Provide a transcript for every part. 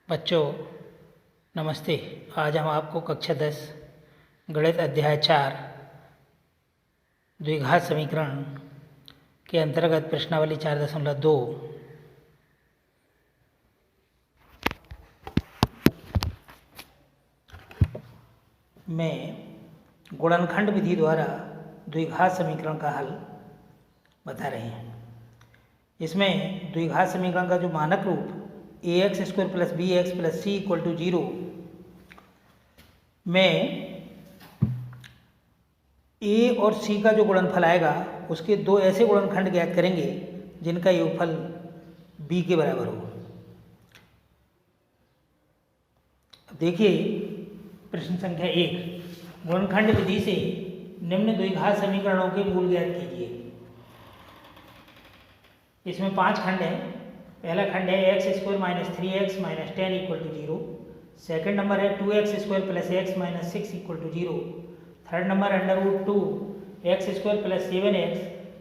बच्चों नमस्ते। आज हम आपको कक्षा 10 गणित अध्याय 4 द्विघात समीकरण के अंतर्गत प्रश्नावली 4.2 में गुणनखंड विधि द्वारा द्विघात समीकरण का हल बता रहे हैं। इसमें द्विघात समीकरण का जो मानक रूप ax² + bx + c = 0 में a और c का जो गुणनफल आएगा उसके दो ऐसे गुणनखंड ज्ञात करेंगे जिनका योगफल b के बराबर हो। देखिए प्रश्न संख्या 1, गुणनखंड विधि से निम्न द्विघात समीकरणों के मूल ज्ञात कीजिए। इसमें 5 खंड हैं। पहला खंड है x² - 3x - 10 = 0। सेकंड नंबर है 2x² + x - 6 = 0। Third number √2 x² + 7x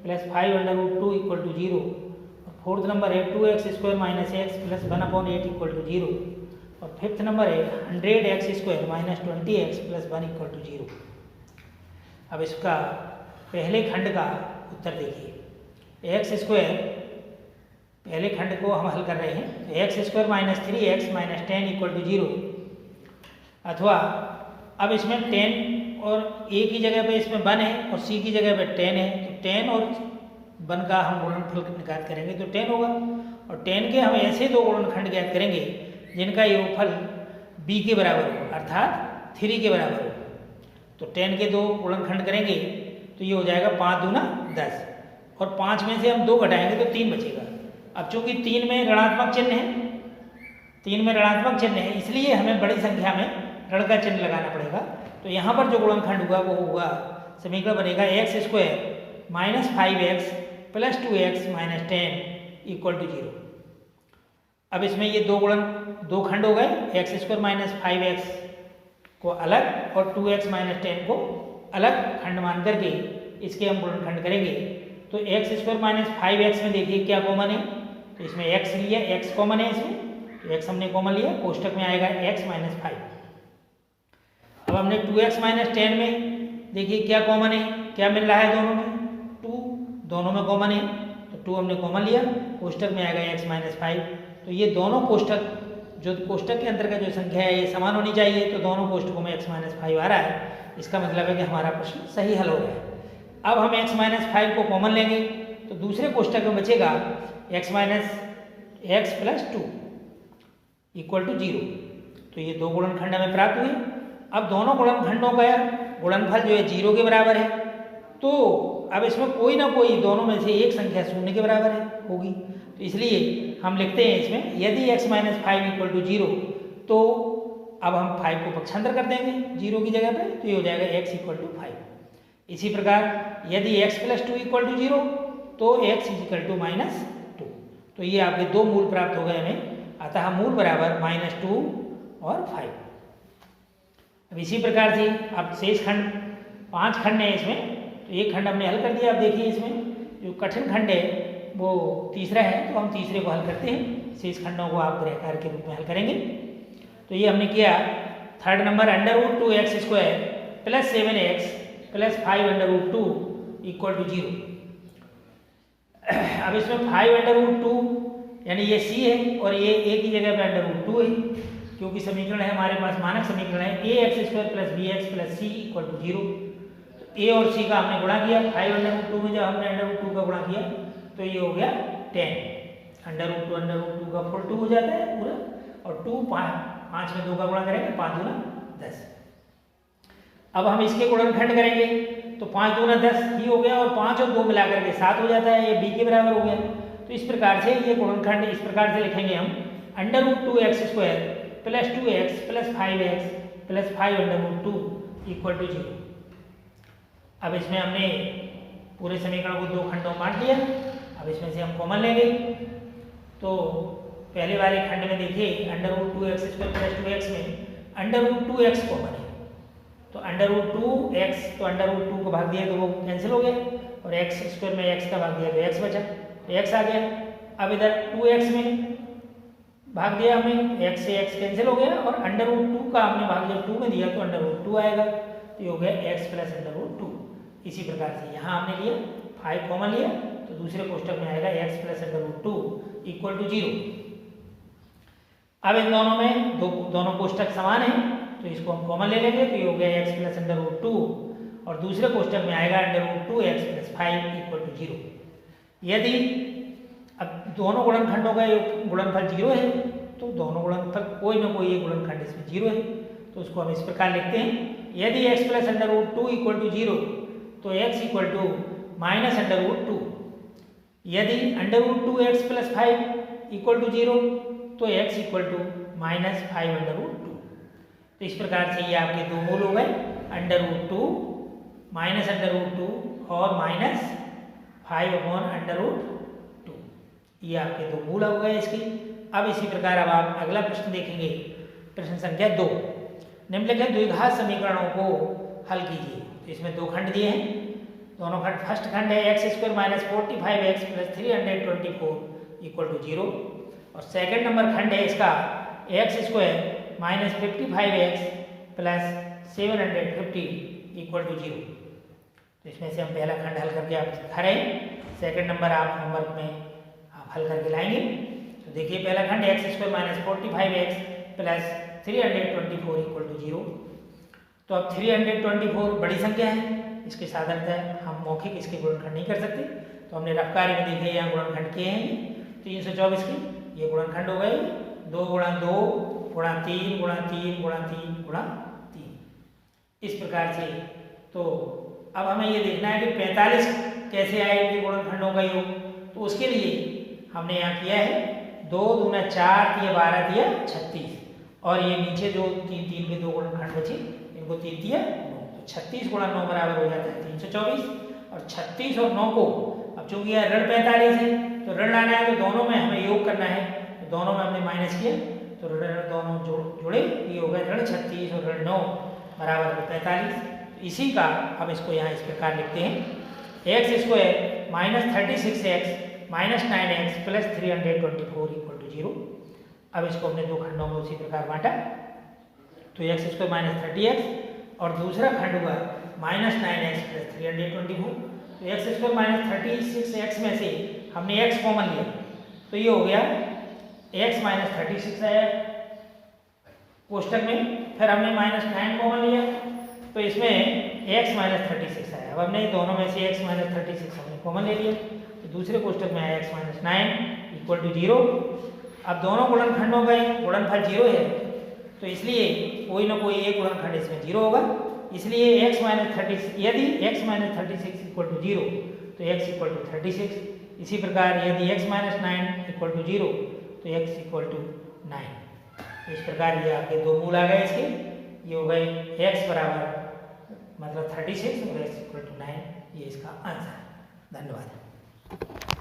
+ 5√2 = 0। और फोर्थ नंबर है 2x² - x + 1/8 = 0। और फिफ्थ नंबर है 100x² - 20x + 1 = 0। अब इसका पहले खंड का उत्तर देखिए। x² पहले खंड को हम हल कर रहे हैं। x² - 3x - 10 = 0 अथवा अब इसमें 10 और a की जगह पे इसमें 1 है और c की जगह पे 10 है, तो 10 और 1 का हम गुणनफल निकाल करेंगे तो 10 होगा। और 10 के हम ऐसे दो गुणनखंड ज्ञात करेंगे जिनका योगफल b के बराबर हो, अर्थात 3 के बराबर हो। तो 10 के दो गुणनखंड करेंगे तो ये हो जाएगा 5 दूना 10 और 5 में से हम 2 घटाएंगे तो 3 बचेगा। अब चूंकि 3 में ऋणात्मक चिन्ह है, 3 में ऋणात्मक चिन्ह है, इसलिए हमें बड़ी संख्या में ऋण का चिन्ह लगाना पड़ेगा। तो यहाँ पर जो गुणनखंड हुआ वो होगा, समीकरण बनेगा x² - 5x + 2x - 10 = 0। अब इसमें ये दो खंड हो गए, x² - 5x को अलग और 2x - 10 को अलग खंड मान करके इसके हम गुणनखंड करेंगे। तो x² - 5x में देखिए क्या कॉमन है, तो इसमें x लिया, x कॉमन है इसमें, तो x हमने कॉमन लिया, कोष्ठक में आएगा x - 5। अब हमने 2x - 10 में देखिए क्या कॉमन है, क्या मिल रहा है दोनों में, 2 दोनों में कॉमन है, तो 2 हमने कॉमन लिया, कोष्ठक में आएगा x - 5। तो ये दोनों कोष्ठक, जो कोष्ठक के अंतर्गत जो संख्या है ये समान होनी चाहिए, तो दोनों कोष्ठकों में x - 5 आ रहा है। इसका मतलब है कि हमारा प्रश्न सही हल हो गया। अब हम x - 5 को कॉमन लेंगे तो दूसरे कोष्ठक में बचेगा x + 2 = 0। तो ये दो गुणनखंड हमें प्राप्त हुए। अब दोनों गुणनखंडों का गुणनफल जो है 0 के बराबर है, तो अब इसमें कोई ना कोई दोनों में से एक संख्या 0 के बराबर होगी। तो इसलिए हम लिखते हैं इसमें यदि x - 5 = 0, तो अब हम 5 को पक्षांतर कर देंगे 0 की जगह पे, तो ये हो जाएगा x = 5। इसी प्रकार यदि x + 2 = 0, तो x = -2। तो ये आपके दो मूल प्राप्त हो गए हमें, अतः मूल बराबर -2 और 5। अब इसी प्रकार से अब शेष खंड 5 खंड है इसमें, तो एक खंड हमने हल कर दिया। अब देखिए इसमें जो कठिन खंड है वो तीसरा है, तो हम तीसरे को हल करते हैं। शेष खंडों को आप गृहकार्य के रूप में हल करेंगे। तो ये हमने किया। Third number √2x² + 7x + 5√2 = 0। अब इसमें 5√2 यानी ये c है और ये a की जगह पे √2 है, क्योंकि समीकरण है हमारे पास, मानक समीकरण है ax² + bx + c = 0। तो a और c का हमने गुणा किया, 5√2 में जब हमने √2 का गुणा किया तो ये हो गया 10। √2 का फुल 2 हो जाता है पूरा, और 2 5 में 2 का गुणा करेंगे, 5 दूना 10। अब हम इसके गुणनखंड करेंगे तो 5 दूना 10 ही हो गया, और 5 और 2 मिलाकर के 7 हो जाता है, ये b के बराबर हो गया। तो इस प्रकार से ये गुणनखंड इस प्रकार से लिखेंगे हम, √2x² + 2x + 5x + 5√2 = 0। अब इसमें हमने पूरे समीकरण को दो खंडों में बांट दिया। अब इसमें से हम कॉमन लेंगे, तो पहले वाले खंड में देखिए √2x² + 2x में √2x कॉमन है, तो √2x, तो √2 को भाग दिया तो वो कैंसिल हो गया, और x² में x का भाग दिया तो x बचा, तो x आ गया। अब इधर 2x में भाग दिया हमने, x से x कैंसिल हो गया, और अंडर रूट 2 का हमने भाग जब 2 में दिया तो अंडर रूट 2 आएगा, तो ये हो गया x प्लस अंडर रूट 2। इसी प्रकार से यहाँ हमने लिया 5 कॉमन लिया, तो दूसरे कोष्टक में आएगा x plus under root 2 equal to 0। अब इन दोनों में दोनों कोष्टक समान है, तो इसको हम कॉमन ले लेंगे, तो ये हो गया x प्लस अंडर रूट 2, और दूसरे कोष्टक में आएगा under root 2 x plus 5 equal to 0। यदि अब दोनों गुणनखंडों का गुणनफल 0 है, तो दोनों गुणनफल कोई ना कोई एक गुणनखंड इसमें 0 है, तो उसको हम इस प्रकार लिखते हैं, यदि x plus under root 2 equal to 0, तो x equal to minus under root 2। यदि under root 2 x plus 5 equal to 0, तो x equal to minus 5 under root 2। तो इस प्रकार से ये आपके दो मूल हो गए, under root 2 minus under root 2 और माइनस 5 अपॉन अंडर रूट 2, ये आपके दो मूल हो गए इसके। अब इसी प्रकार अब आप अगला प्रश्न देखेंगे, प्रश्न संख्या 2। निम्नलिखित द्विघात समीकरणों को हल कीजिए। तो इसमें दो खंड दिए हैं, दोनों खंड, फर्स्ट खंड है x square minus 45x plus 324 equal to 0, और सेकंड नंबर खंड है इसका x square minus 55x plus 750 equal to 0। तो इसमें से हम पहला खंड हल करके आप दिखा रहे हैं, सेकंड नंबर आप होमवर्क में आप हल करके लाएंगे। तो देखिए पहला खंड x square minus 45x plus 324 equal to 0। तो अब 324 बड़ी संख्या है, इसके साधारणतः हम मौखिक इसके गुणनखंड नहीं कर सकते, तो हमने रफ कार्य में देखे यहाँ गुणनखंड किए हैं 324 के, ये गुणनखंड हो गए 2 गुणा 2 गुणा 3 गुणा 3 गुणा 3 गुणा 3, इस प्रकार से। तो अब हमें ये देखना है कि 45 कैसे आए इनके गुणनखंडों का योग, तो उसके लिए हमने यहाँ किया है 2 दूना 4 दिया 12 दिया 36, और ये नीचे जो 3 3 के दो गुणनखंड बचे इनको 3 दिया 9, तो 36 गुणा 9 बराबर हो जाता है 324, और 36 और 9 को अब चूंकि यह ऋण 45 है तो ऋण लाना है, तो दोनों में हमें योग करना है, तो दोनों में हमने माइनस किया, तो ऋण दोनों जुड़े, ये हो गया ऋण 36 और ऋण 9 बराबर 45। इसी का हम इसको यहाँ इस प्रकार लिखते हैं, x square minus 36x minus 9x plus 324 equal to 0। अब इसको हमने दो खंडों में उसी प्रकार बांटा, तो एक्स स्क्वायर माइनस 30x और दूसरा खंड हुआ माइनस 9x प्लस 324। तो एक्स स्क्वायर माइनस 36x में से हमने x कॉमन लिया, तो ये हो गया x माइनस 36 आया कोष्टक में, फिर हमने माइनस 9 कॉमन लिया, तो इसमें x माइनस 36 आया। अब हमने दोनों में से x माइनस 36 हमने कॉमन ले लिया, तो दूसरे कोष्टक में आया x माइनस 9 इक्वल टू 0। अब दोनों गुणनखंडों का गुणनफल 0 है, तो इसलिए कोई ना कोई एक गुणनखंड इसमें 0 होगा, इसलिए x माइनस 36, यदि x माइनस 36 इक्वल टू 0, तो x इक्वल टू 36। इसी प्रकार यदि x माइनस 9 इक्वल टू 0, तो x इक्वल टू 9। इस प्रकार ये आपके दो मूल आ गए इसके, ये हो गए x बराबर मतलब 36 और x इक्वल टू 9, ये इसका आंसर है। धन्यवाद।